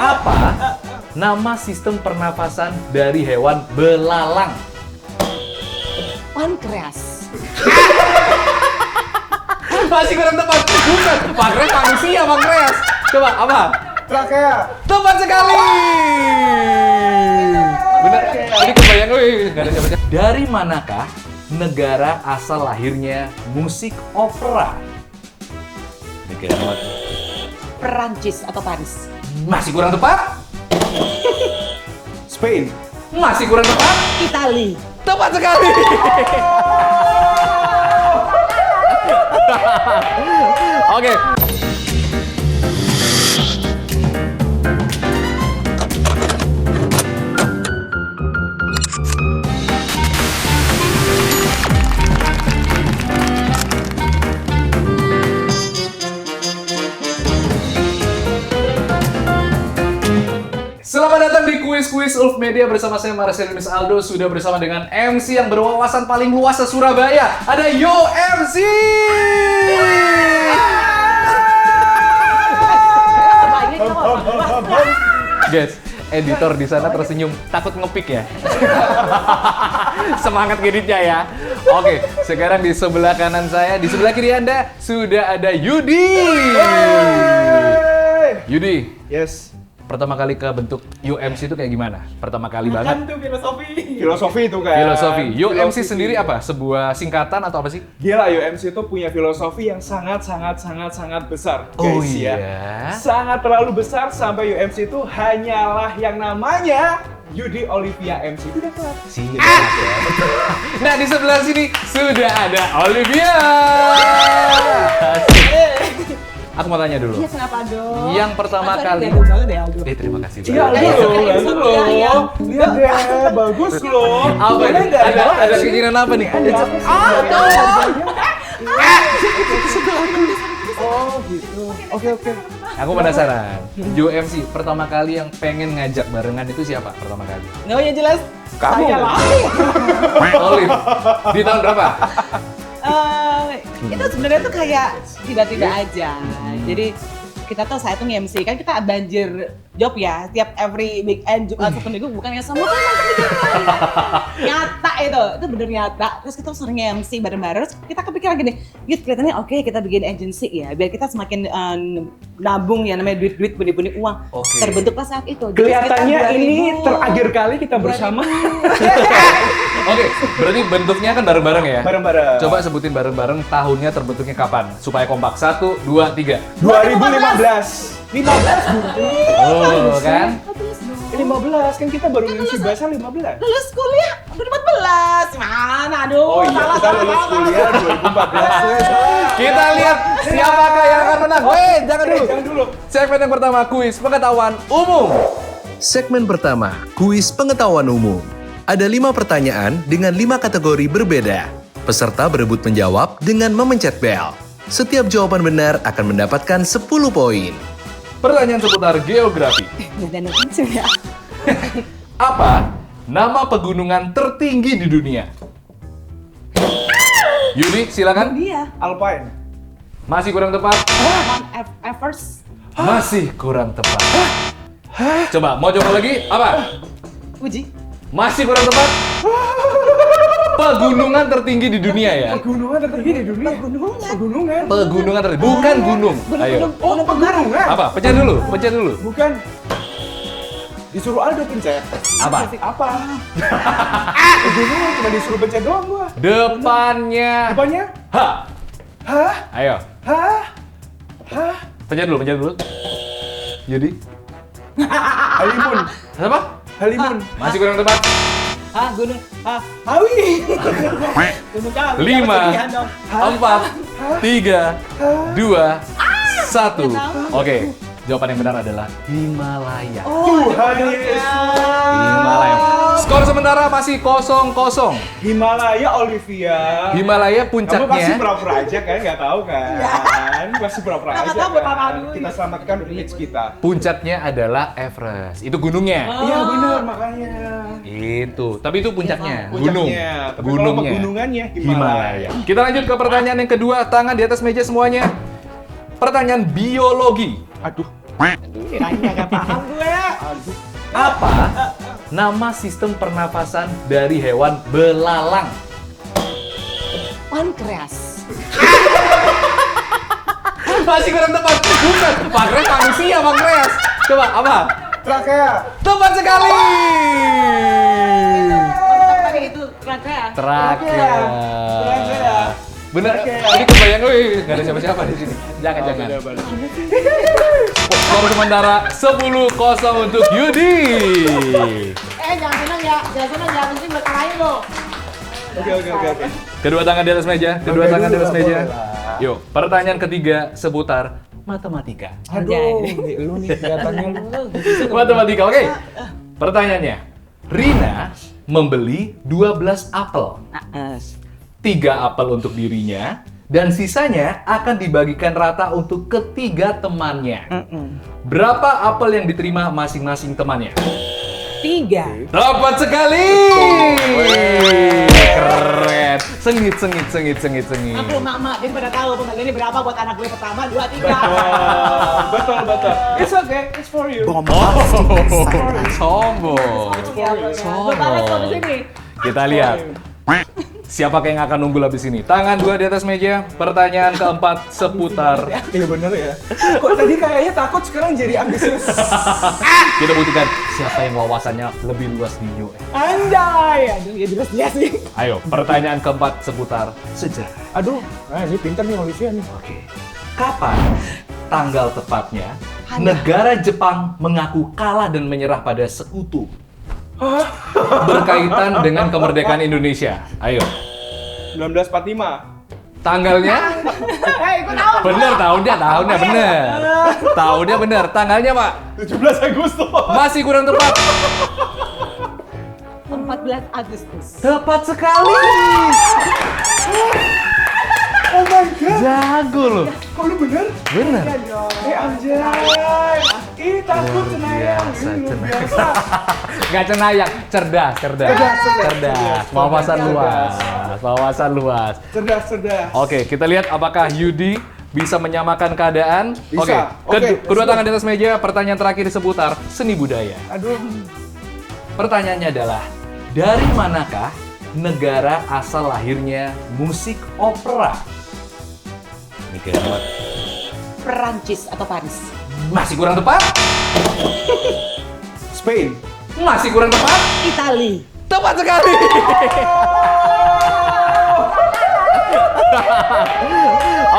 Apa nama sistem pernafasan dari hewan belalang? Pankreas. Masih kurang tepat. Bukan. Pankreas manusia, pankreas. Coba, apa? Trakea. Tepat sekali. Benar. Ini kebayang, nggak ada siapa-siapa. Dari manakah negara asal lahirnya musik opera? Negara mana? Perancis atau Paris. Masih kurang tepat. Spain. Masih kurang tepat. Itali. Tepat sekali. Oke. Selamat datang di Kuis Ulf Media bersama saya Marcel Miss Aldo, sudah bersama dengan MC yang berwawasan paling luas se Surabaya. Ada Yo MC. Guys, editor di sana tersenyum, takut ngepick ya. Semangat ngeditnya ya. Oke, sekarang di sebelah kanan saya, di sebelah kiri Anda sudah ada Yudi. Yudi. Yes. Pertama kali ke bentuk UMC itu kayak gimana? Pertama kali banget? Kan tuh filosofi. Filosofi itu kan. Filosofi. UMC sendiri apa? Sebuah singkatan atau apa sih? Gila, UMC itu punya filosofi yang sangat besar, guys ya. Sangat terlalu besar sampai UMC itu hanyalah yang namanya Yudi Olivia MC. Udah kelar. Siap. Nah, di sebelah sini sudah ada Olivia. Aku mau tanya dulu. Iya, kenapa dong? Yang pertama kali. Terima kasih. Iya, lihat deh, bagus loh. Apa ini? Ada keinginan apa nih? Oh gitu. Oke. Aku penasaran. UMC pertama kali yang pengen ngajak barengan itu siapa pertama kali? No, yang jelas. Kamu. Saya lah. Olive. Di tahun berapa? Itu sebenarnya tuh kayak tiba-tiba aja. Jadi kita tuh saya tuh nge-MC kan kita banjir job ya, tiap every weekend Jumat Sabtu Minggu bukan ya semua tuh emang kepikiran nyata itu bener nyata. Terus kita sering nge-MC bareng-bareng, terus kita kepikiran gini, yuk kelihatannya oke kita bikin agency ya, biar kita semakin nabung ya namanya duit-duit pundi-pundi uang. Oke. Terbentuklah saat itu. Jadi Kelihatannya sekitar ini 2000. terakhir kali kita bersama. Oke, berarti bentuknya kan bareng-bareng ya? Bareng-bareng. Coba sebutin bareng-bareng tahunnya terbentuknya kapan? Supaya kompak. 1, 2, 3. 2015. 15 Oh, kan? 15 kan kita baru ngisi bahasa 15. Lulus kuliah 2014. Mana aduh. Oh iya, kita lulus kuliah 2014. Kita lihat siapakah yang akan menang. Weh, jangan dulu. Jangan dulu. Segmen yang pertama, kuis pengetahuan umum. Segmen pertama, kuis pengetahuan umum. Ada 5 pertanyaan dengan 5 kategori berbeda. Peserta berebut menjawab dengan memencet bel. Setiap jawaban benar akan mendapatkan 10 poin. Pertanyaan seputar geografi. Dan itu ya. Apa nama pegunungan tertinggi di dunia? Yudi, silakan. Dia. Alpine. Masih kurang tepat. Everest. Masih kurang tepat. Coba, mau coba lagi? Apa? Uji. Masih kurang tepat. Pegunungan tertinggi di dunia ya? Pegunungan tertinggi di dunia. Pegunungan. Pegunungan tertinggi, bukan gunung. Ayo. Oh, pegunungan. Apa? Pencet dulu. Bukan. Disuruh Aldo pencet. Apa? Apa? Pegunungan cuma disuruh pencet doang gua. Depannya. Apanya? H. Hah? Ayo. Hah? Hah? Pencet dulu. Jadi. Halimun. Apa? Halimun. Masih kurang tepat. Gunung. Hawi. Gunung Kawi. 5, 4, 3, 2, 1. Oke, jawaban yang benar adalah Himalaya. Tuhan Yesus. Himalaya. Skor sementara masih 0-0. Himalaya Olivia. Himalaya Kamu pasti puncaknya. pura-pura aja kan, nggak tahu kan? Pasti pura-pura Nggak aja tahu buat apa kan? dulu. Kita selamatkan image kita. Puncaknya adalah Everest. Itu gunungnya. Iya benar makanya. Itu. Tapi itu puncaknya. Gunung. Puncaknya. Tapi kalau pegunungannya Himalaya. Kita lanjut ke pertanyaan yang kedua. Tangan di atas meja semuanya. Pertanyaan biologi. Aduh. Kayaknya nggak paham gue. Apa nama sistem pernafasan dari hewan belalang? Pankreas. Masih kurang tepat. Bukan. Pankreas manusia, pankreas. Coba, apa? Trakea. Tepat sekali. Tadi itu pankreas. Trakea. Trakea. Bener. Trakea. Ini kebayang, nggak ada siapa-siapa di sini. Jangan. Skor sementara 10-0 untuk Yudi. Jangan senang ya, nanti berkalahin lo. Oke. Kedua tangan di atas meja, kedua Oke, tangan di dulu atas lah, meja. boleh lah. Yuk, pertanyaan ketiga seputar matematika. Aduh, lu nih kelihatannya Matematika, oke. Pertanyaannya, Rina membeli 12 apel. 3 apel untuk dirinya, dan sisanya akan dibagikan rata untuk ketiga temannya. Berapa apel yang diterima masing-masing temannya? 3. Tepat sekali! Keren. Sengit. Aku mak, dia pada tahu pembagiannya berapa buat anak gue pertama, 2, 3. betul. It's okay, it's for you. Sombong. Gue balas kok di sini. Kita lihat. Siapa yang akan unggul habis ini? Tangan 2 di atas meja. Pertanyaan keempat seputar. Iya bener ya. Kok tadi kayaknya takut, sekarang jadi ambisius. Kita buktikan siapa yang wawasannya lebih luas di New. Anjay, aduh ya jelas dia sih. Ayo, pertanyaan keempat seputar sejarah. Aduh, ini pintar nih Olivia nih. Oke. Kapan tanggal tepatnya negara Jepang mengaku kalah dan menyerah pada sekutu? Berkaitan dengan kemerdekaan Indonesia. Ayo. 1945. Tanggalnya? Gue tahu. Bener, tahunnya bener. Tahunnya bener. Tanggalnya, Pak? 17 Agustus. Masih kurang tepat. 14 Agustus. Tepat sekali. Oh my god. Jago loh. Kok lu bener? Bener. Anjay. Ih, takut cenayang. Ini luar biasa. Nggak cenayang, cerdas. Wawasan luas. Cerdas. Oke, kita lihat apakah Yudi bisa menyamakan keadaan. Bisa. Oke, Oke, kedua let's go. tangan di atas meja. Pertanyaan terakhir seputar seni budaya. Aduh. Pertanyaannya adalah, dari manakah negara asal lahirnya musik opera? Mikir banget. Perancis atau Paris? Masih kurang tepat? Spain. Masih kurang tepat? Itali. Tepat sekali!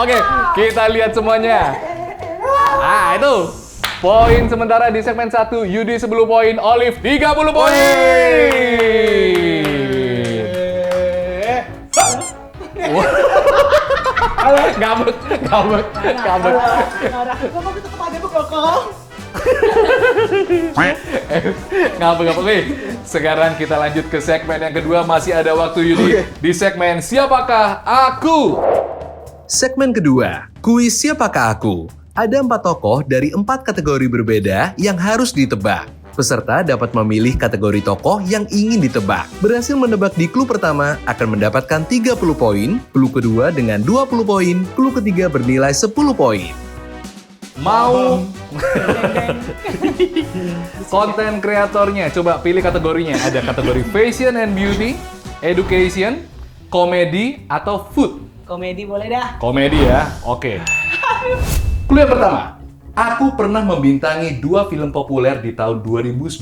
Oke, kita lihat semuanya. Itu poin sementara di segmen 1, Yudi 10 poin, Olive 30 poin. Gabut. Kok itu kepada bu Koko? Ngapa nih? Sekarang kita lanjut ke segmen yang kedua. Masih ada waktu Yudi di segmen Siapakah Aku? Segmen kedua, kuis Siapakah Aku? Ada 4 tokoh dari 4 kategori berbeda yang harus ditebak. Peserta dapat memilih kategori tokoh yang ingin ditebak. Berhasil menebak di clue pertama akan mendapatkan 30 poin, clue kedua dengan 20 poin, clue ketiga bernilai 10 poin. Mau konten kreatornya, coba pilih kategorinya. Ada kategori fashion and beauty, education, komedi, atau food. Komedi boleh dah. Komedi ya, oke. Clue yang pertama, aku pernah membintangi 2 film populer di tahun 2019,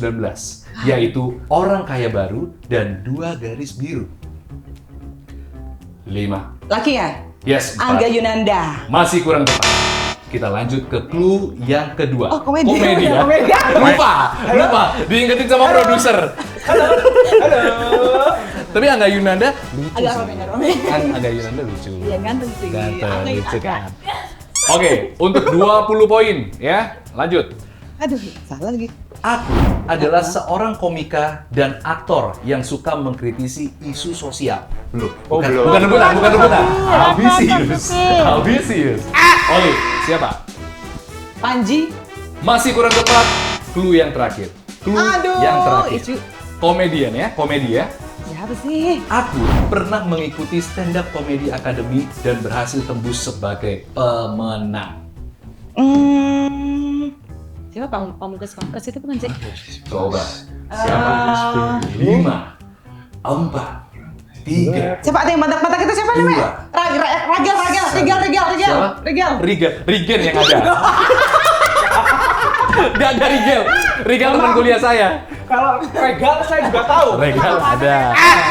yaitu Orang Kaya Baru dan 2 Garis Biru. 5. Laki ya? Yes, 4. Angga Yunanda. Masih kurang tepat. Kita lanjut ke clue yang kedua. Oh, komedi. Komedi ya? Komedi. Lupa. Diingetin sama produser. Halo. Tapi Angga Yunanda lucu Agak sih. rame. Angga Yunanda lucu. Iya ganteng sih. Ganteng, Angga lucu Yunanda. kan. Oke, untuk 20 poin ya. Lanjut. Aduh, salah lagi. Aku adalah seorang komika dan aktor yang suka mengkritisi isu sosial. Belum. Oh, belum. Bukan rebutan. Habisius. Oli, siapa? Panji. Masih kurang tepat. Clue yang terakhir. Clue Aduh, yang terakhir. isu- Komedian ya, komedi ya. Siapa sih? Aku pernah mengikuti stand up comedy academy dan berhasil tembus sebagai pemenang. Siapa Pamungkas itu bukan sih? Coba. Siapa? 5, 4, 3. Siapa ada yang batak-batak itu siapa namanya? Ragel. Siapa? Rigen yang ada. Gak ada Rigel teman kuliah saya. Kalau Regal saya juga tahu. Regal ada.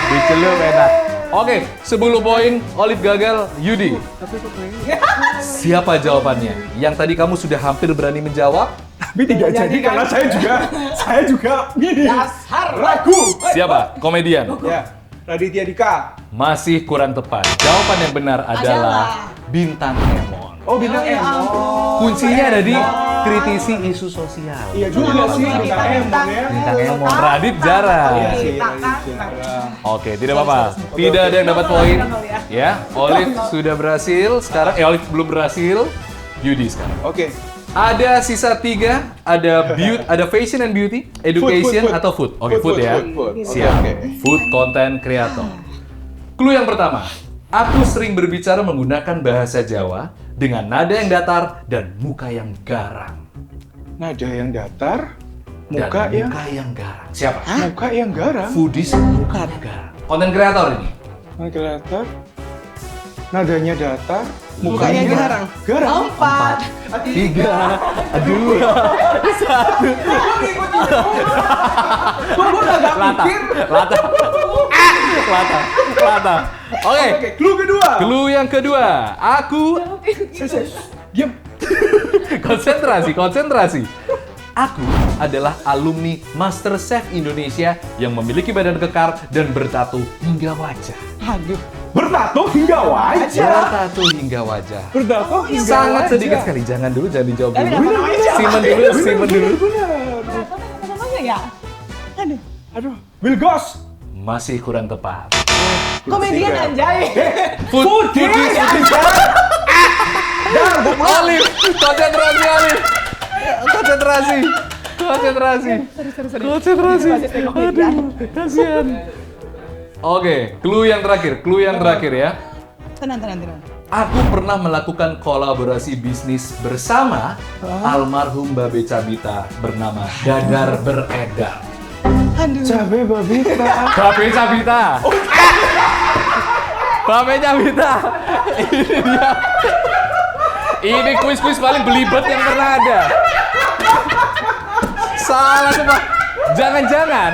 Dicelup enak. Oke, 10 poin, Olive gagal, Yudi. Siapa jawabannya? Yang tadi kamu sudah hampir berani menjawab? Tapi tidak jadi karena saya juga gini. Dasar Ragu. Siapa? Komedian. Ya, Raditya Dika. Masih kurang tepat. Jawaban yang benar adalah Bintang Emon. Oh, bintang Emon. Kuncinya ada di kritisi isu sosial. Iya juga sih, bintang Emon ya. Bintang Emon, Radit jarang. Iya sih, jarang. Oke, tidak apa-apa. Tidak ada yang dapat poin. Ya, Olive sudah berhasil. Sekarang, Olive belum berhasil. Yudi sekarang. Oke. Ada sisa 3, ada fashion and beauty, education Food. atau food. Oke, food ya. Food. Siap. Oke. Food content creator. Clue yang pertama. Aku sering berbicara menggunakan bahasa Jawa dengan nada yang datar dan muka yang garang. Nada yang datar, Dan muka yang garang. Siapa? muka yang garang. Foodies muka garang. Konten kreator ini. Nada datar, nadanya datar, Mukanya garang. Garang. 4, 3, 2, Gue agak mikir. Lata. Oke. Oke, clue kedua. Clue yang kedua. Aku Diam. konsentrasi. Aku adalah alumni MasterChef Indonesia yang memiliki badan kekar dan bertato hingga wajah. Aduh. Bertato hingga wajah. Bertato hingga wajah. Bertato hingga Sangat wajah. sedikit sekali. Jangan dijawab Tapi dulu. apa namanya? Simpen dulu. Benar. Apa namanya ya? Aduh. Aduh, Will Goss. Masih kurang tepat. Komedian anjay. Foodies. Olive, konsentrasi Olive. Konsentrasi. Aduh, kasihan. Oke, clue yang terakhir ya. Tenang. Aku pernah melakukan kolaborasi bisnis bersama almarhum Babe Cabita bernama Dadar Beredar. Aduh. Cabe babita. Babe Cabita. Babe Cabita. Ini dia. Ini kuis paling belibet yang pernah ada. Salah semua. Jangan-jangan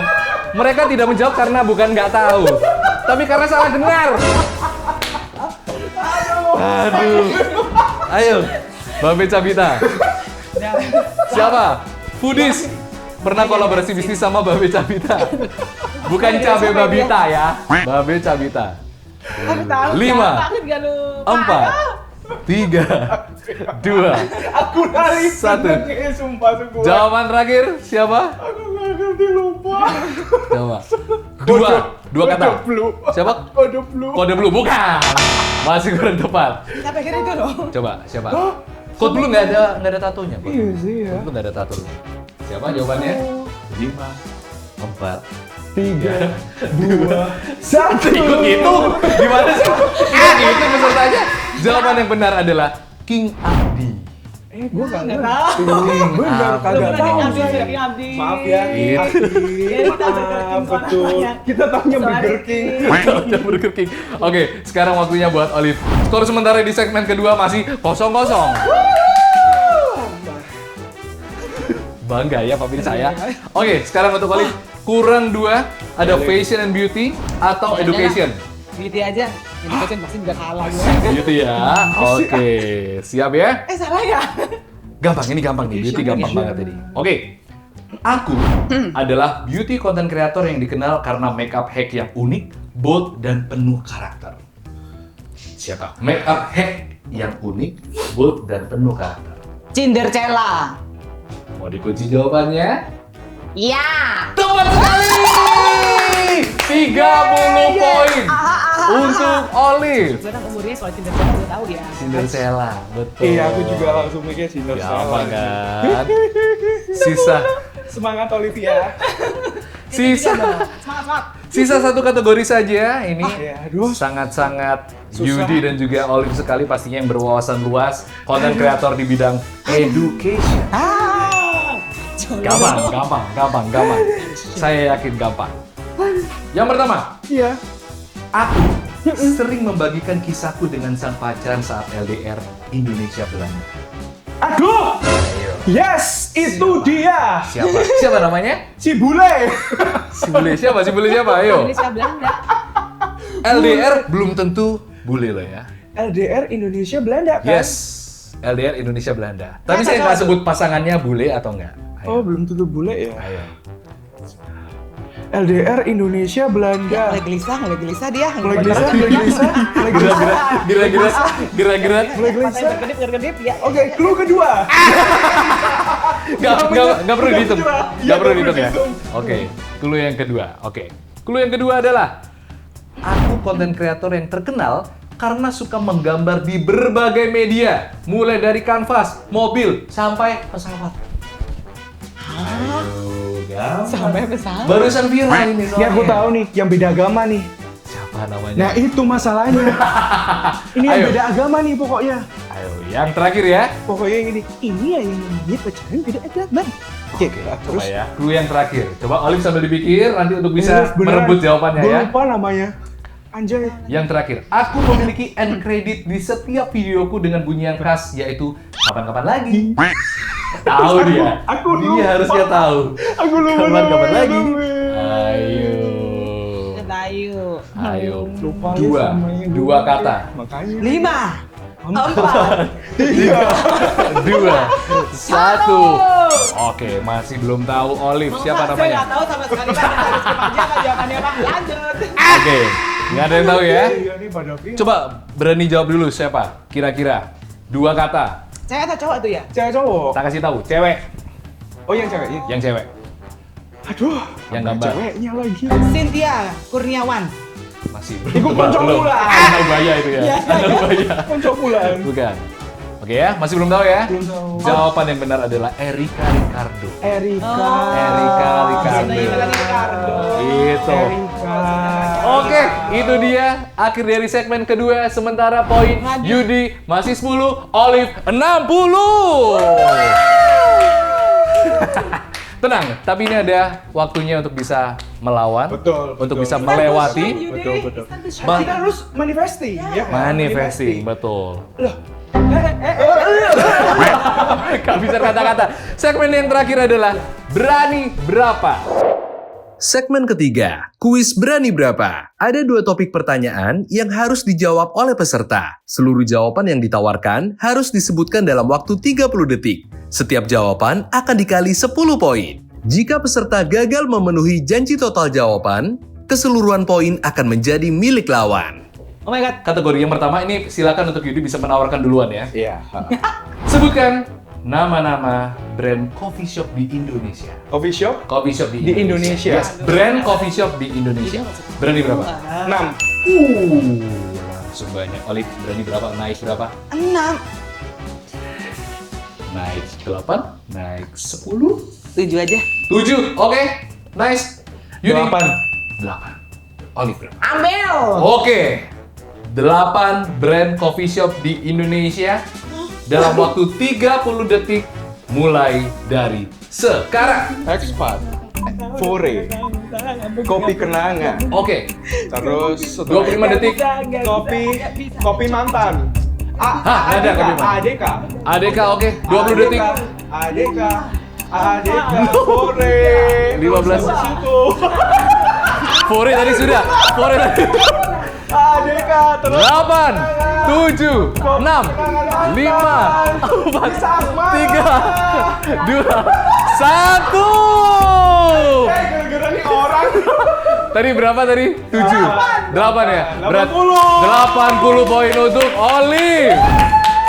mereka tidak menjawab karena bukan nggak tahu, tapi karena salah dengar. Aduh. Ayo, Babe Cabita. Siapa? Foodies. Pernah kolaborasi bisnis sama Babe Cabita. Bukan Cabe Babita ya. Babe Cabita. Aduh, tahu. 5, 4, 3, 2, Aku dari 1. sumpah sungguh. Jawaban terakhir siapa? Aku nggak ngerti lupa. Coba. Dua kata. Kode blue. Siapa? Kode blue. Kode blue bukan. Masih kurang tepat. Siapa kira itu loh? Coba siapa? Kode blue nggak ada tatonya. Kode Iya blue. sih ya. Kode blue nggak ada tato. Siapa jawabannya? 5, 4, 3, 2, 1. Ikut gitu. Gimana sih? Ikut gitu pesertanya. Jawaban yang benar adalah King Abdi. Gue nggak Nggak ngerti. tahu. Bener, kagak tahu saya. Maaf ya, Iya. Maaf, betul. Kita tahunya Burger King. Burger King. Oke, sekarang waktunya buat Olive. Skor sementara di segmen kedua masih 0-0. Bangga ya papi saya. Oke, sekarang untuk Olive. Kurang 2, ada fashion and beauty atau education. Beauty aja. Education pasti juga kalah gue. Beauty ya. Oke, siap ya? Salah ya? Gampang, ini gampang nih. Beauty gampang banget tadi. Oke. Aku adalah beauty content creator yang dikenal karena makeup hack yang unik, bold, dan penuh karakter. Siapa? Makeup hack yang unik, bold, dan penuh karakter. Cinderella. Mau dikunci jawabannya? Iya. Tepat sekali! 30 poin untuk Olive. Gue kan umurnya soal Cinderella gue tahu ya. Cinderella, betul. Iya, aku juga langsung mikir Cinderella. Gampang kan? Sisa Semangat Olivia. Sisa satu kategori saja. Ini Ya, aduh. sangat-sangat Susah. Yudi dan juga Olive sekali pastinya yang berwawasan luas, konten kreator di bidang education. Gampang. Saya yakin gampang. Yang pertama, Iya. aku sering membagikan kisahku dengan sang pacar saat LDR Indonesia Belanda. Aduh! Yes, itu dia. Siapa namanya? Si bule. Si bule siapa? Ayo. Indonesia Belanda. LDR belum tentu bule loh ya. LDR Indonesia Belanda kan? Yes, LDR Indonesia Belanda. Tapi saya nggak sebut pasangannya bule atau enggak. Oh, belum tentu bule ya. Ayo. LDR Indonesia Belanda. Mulai gelisah dia. Mulai gelisah. Gerak-gerak. Berkedip ya. Oke, clue kedua. Nggak perlu dihitung. Iya, Nggak perlu dihitung ya. dihitung. Oke, clue yang kedua. Clue yang kedua adalah aku konten kreator yang terkenal karena suka menggambar di berbagai media, mulai dari kanvas, mobil, sampai pesawat. Ayo, gampang. Sampai pesawat. Barusan viral ini Ini soalnya. aku tahu nih, yang beda agama nih. Siapa namanya? Nah, itu masalahnya. Ini yang Ayo. beda agama nih pokoknya. Ayo, yang terakhir ya. Pokoknya yang ini ya yang namanya pacaran beda agama. Oke, Coba terus ya. Clue yang terakhir. Coba Olive sambil dipikir nanti untuk bisa beneran. merebut jawabannya Gua ya. lupa namanya. Anjay. Yang terakhir, aku memiliki end credit di setiap videoku dengan bunyi yang khas, yaitu kapan-kapan lagi. Tahu dia. Aku dia lupa. harusnya tahu. Aku lupa Kapan-kapan namanya, lagi. namanya. Ayo. Lupa ya Dua. namanya. Dua kata. Makanya. 5, 4, 2, 1. Oke, masih belum tahu Olive. Siapa Saya namanya? nggak tahu sama sekali Pak. Harus skip aja Pak jawabannya Pak. Lanjut. Oke, nggak ada yang tahu ya. Iya nih pada Vin. Coba berani jawab dulu siapa? Kira-kira. 2 kata. Cewek atau cowok tuh ya? Cewek cowok. Tak kasih tahu. Cewek. Oh, yang cewek. Iya. Yang cewek. Aduh. Yang gambar. Ceweknya lagi. Cynthia Kurniawan. Masih. Iku Ponco Belum. Bulan. Anak Ubaya itu ya. Iya, Anak Ubaya. Ponco bulan. Bukan. Oke ya, masih belum tahu ya? Belum tahu. Jawaban yang benar adalah Erika Ricardo. Erika. Erika Ricardo. Cinta Ricardo. Itu. Erika. Oke, itu dia akhir dari segmen kedua. Sementara poin Waduh. Yudi masih 10, Olive 60. Tenang, tapi ini ada waktunya untuk bisa melawan, Betul, untuk betul. bisa melewati, Betul. Bang. Kita harus manifesting, ya kan? manifesting, betul. Loh. Gak bisa kata-kata. Segmen yang terakhir adalah berani berapa? Segmen ketiga, kuis berani berapa? Ada 2 topik pertanyaan yang harus dijawab oleh peserta. Seluruh jawaban yang ditawarkan harus disebutkan dalam waktu 30 detik. Setiap jawaban akan dikali 10 poin. Jika peserta gagal memenuhi janji total jawaban, keseluruhan poin akan menjadi milik lawan. Oh my god. Kategori yang pertama ini silakan untuk Yudi bisa menawarkan duluan ya. Iya. Sebutkan nama-nama brand coffee shop di Indonesia. Coffee shop Coffee shop di di Indonesia. Yes, brand coffee shop di Indonesia. Berani berapa? 6. Langsung banyak. Olive, berani berapa? Naik berapa? 6. Naik 8, naik 10, 7 aja. 7. Oke, nice. Yudi. 8. 8. Olive berapa? Ambil. Oke. 8 brand coffee shop di Indonesia dalam waktu 30 detik mulai dari sekarang. Expat. Fore. Kopi kenangan. Oke, Terus 25 detik. Kopi mantan. Hah, ada kopi mantan. ADK. ADK oke, 20 detik. ADK. Fore. 15. Situ. Fore tadi sudah. Fore tadi. ADK terus. 8, 7, 6, 5, 4, 3, 2, 1. Gara-gara nih orang. Tadi berapa tadi? 7. 8 ya? 80. 80 poin untuk Olive.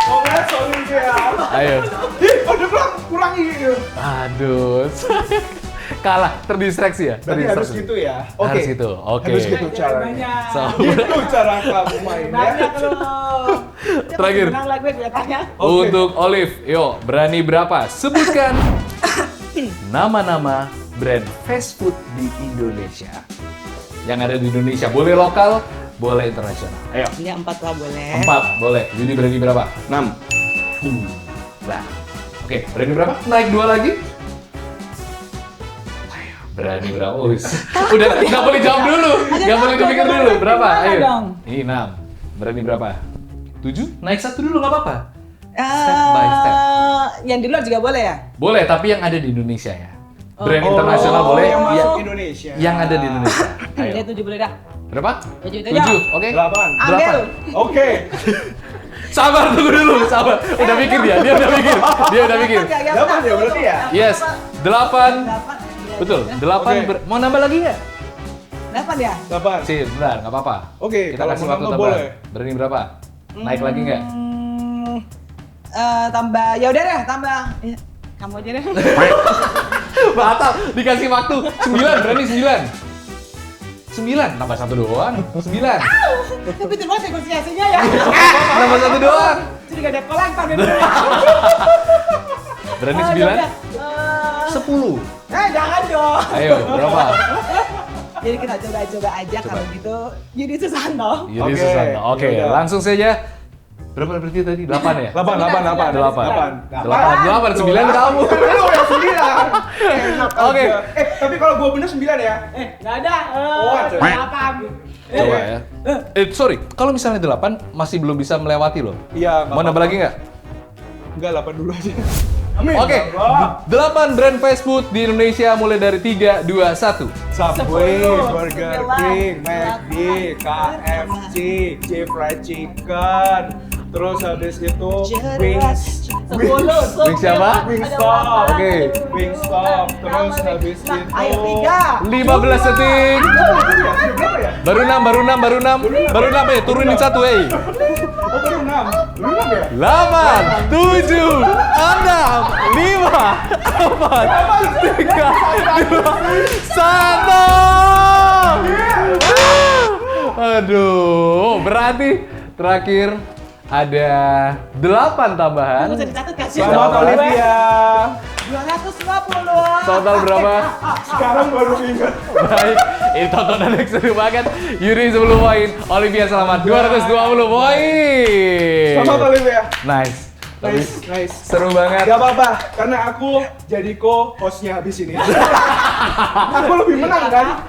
Congrats Olivia. Ayo. Ih, udah kurang ini. Aduh. Kalah, terdistraksi ya? Berarti harus gitu ya. Oke. Harus gitu. Oke. Harus gitu caranya. So, Gitu cara kamu main ya. Banyak loh. Terakhir. Menang lah gue kelihatannya. Untuk Olive, yuk berani berapa? Sebutkan nama-nama brand fast food di Indonesia. Yang ada di Indonesia, boleh lokal, boleh internasional. Ayo, Ini 4 lah boleh. 4 boleh. Yudi berani berapa? 6. Nah. Oke, berani berapa? Naik 2 lagi? Berani berapa? Udah nggak boleh jawab dulu, nggak boleh dipikir dulu. Berapa? Gimana Ayo. dong? Ini 6. Berani berapa? 7? Naik 1 dulu nggak apa-apa. Step by step. Yang di luar juga boleh ya? Boleh, tapi yang ada di Indonesia ya. Brand Oh. internasional boleh. Yang masuk Yang, Indonesia. yang ada di Indonesia. Ya Ayo. 7 boleh dah. Berapa? 7 itu 7. Oke. 8. Ambil. Oke. Sabar tunggu dulu, sabar. Udah mikir dia udah mikir. Dia udah mikir. 8 ya berarti ya? Yes. 8. 8. Betul. 8 Oke. mau nambah lagi nggak? 8 ya? 8. Sih, bentar, nggak apa-apa. Oke, Kita kalau kasih mau waktu nambah tambahan. boleh. Berani berapa? Naik lagi nggak? Tambah, ya udah deh, tambah. Ya, kamu aja deh. Batal, dikasih waktu 9, berani 9. 9, tambah 1 doang. 9. Tapi terus negosiasinya ya. Tambah 1 doang. Jadi gak ada kolektor gitu. Berani Ah, 9? ya udah. 10. Jangan dong. Ayo, berapa? Jadi kita coba-coba aja kalau gitu. Jadi Susanto. Yudi Oke, Susanto. Oke, yaudah. langsung saja. Berapa berarti tadi? 8 ya? 8. 8, 9 kamu. Lu yang 9. Enak Oke. aja. Tapi kalau gua bener 9 ya? Nggak ada. Oh, ada. 8. Coba ya. Sorry, kalau misalnya 8 masih belum bisa melewati loh. Iya. Mau nambah lagi nggak? Enggak, 8 dulu aja. Amin. Oke, 8 brand fast food di Indonesia mulai dari 3, 2, 1. Subway, 10, Burger 9, King, McD, 8, KFC, Fried Chicken, terus habis itu Wings, 10. Wings siapa? Wingstop. Oke. Wingstop, terus habis itu Ayo 3. 15 detik. Berapa ya? Baru 6 ya, turunin 1 Oh, baru 6. Baru 6 ya? 8, 7, 6, 5, 4, 3, 2, 1. Aduh, berarti terakhir ada 8 tambahan. Bisa dicatat gak sih? Selamat Olivia. 250. Total berapa? Sekarang baru ingat. Baik, ini tontonan yang seru banget. Yuri 10 poin, Olivia selamat 220 poin. Selamat Olivia. Nice. Tapi Nice. seru banget. Gak apa-apa, karena aku jadi co-hostnya habis ini. Aku lebih menang kan?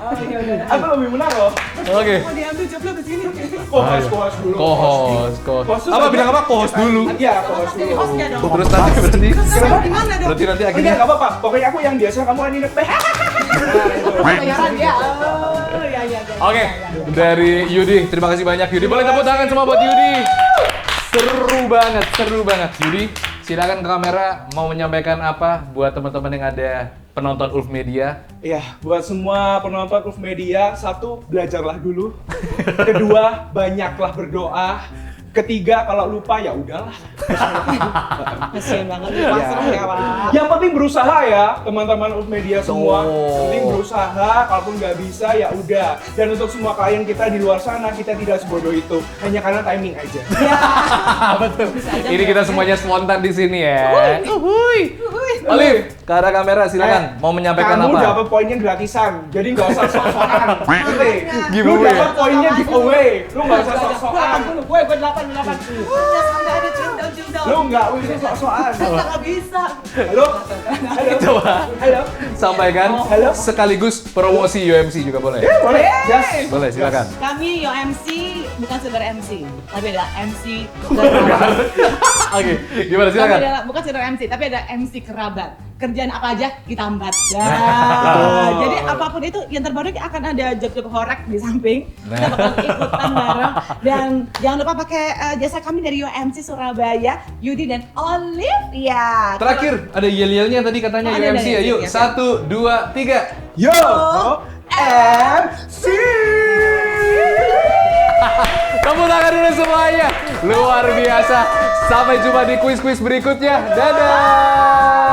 Aku lebih menang loh. Oke. Mau diambil joblo ke sini. Co-host dulu. Co-host. Co-host Apa tuh bilang apa? Co-host dulu. Iya, co-host Jadi dulu. hostnya dong. Terus nanti berarti Kenapa gimana dong? berarti nanti Enggak, akhirnya gak apa-apa. Pokoknya aku yang biasa, kamu kan inget deh. Bayaran ya. Oh, ya. Oke, dari Yudi, terima kasih banyak Yudi. Boleh tepuk tangan semua buat Yudi. Seru banget. Yudi, silakan ke kamera mau menyampaikan apa buat teman-teman yang ada penonton Ulf Media. Iya, buat semua penonton Ulf Media, 1, belajarlah dulu. Kedua, banyaklah berdoa. Ketiga, kalau lupa ya udahlah. Kasian banget. Ya. Pasrah ya, Pak. Yang penting berusaha ya, teman-teman Ulf Media semua. Tuh. Yang penting berusaha, kalaupun nggak bisa ya udah. Dan untuk semua klien kita di luar sana, kita tidak sebodoh itu. Hanya karena timing aja. Betul. aja Ini kita semuanya spontan di sini ya. Uhuy. Olive, ke arah kamera silakan. Mau menyampaikan kamu apa? dapat poinnya gratisan, jadi nggak usah sok-sokan. Ngerti? Lu Giveaway ya? dapat poinnya giveaway, lu nggak usah sok-sokan. Gue 8. Sampai ada cinta. Lu nggak usah sok-sokan. Nggak bisa. Halo? Coba Halo? sampaikan Halo? sekaligus promosi UMC juga boleh. Boleh? Yes. Boleh, silakan. Kami UMC bukan sekedar MC, tapi ada MC kerabat. Oke, gimana silakan. Bukan sekedar MC, tapi ada MC kerabat. Kerjaan apa aja ditambat. Nah, jadi apapun itu yang terbaru akan ada job-job horek di samping. Kita bakal ikutan bareng. Dan jangan lupa pakai jasa kami dari UMC Surabaya, Yudi dan Olivia. Terakhir ada yel-yelnya tadi katanya Ada, UMC ya. Yuk, ya. 1, 2, 3. Yo, MC. Tepuk tangan dulu semuanya. Luar biasa. Sampai jumpa di kuis-kuis berikutnya. Dadah.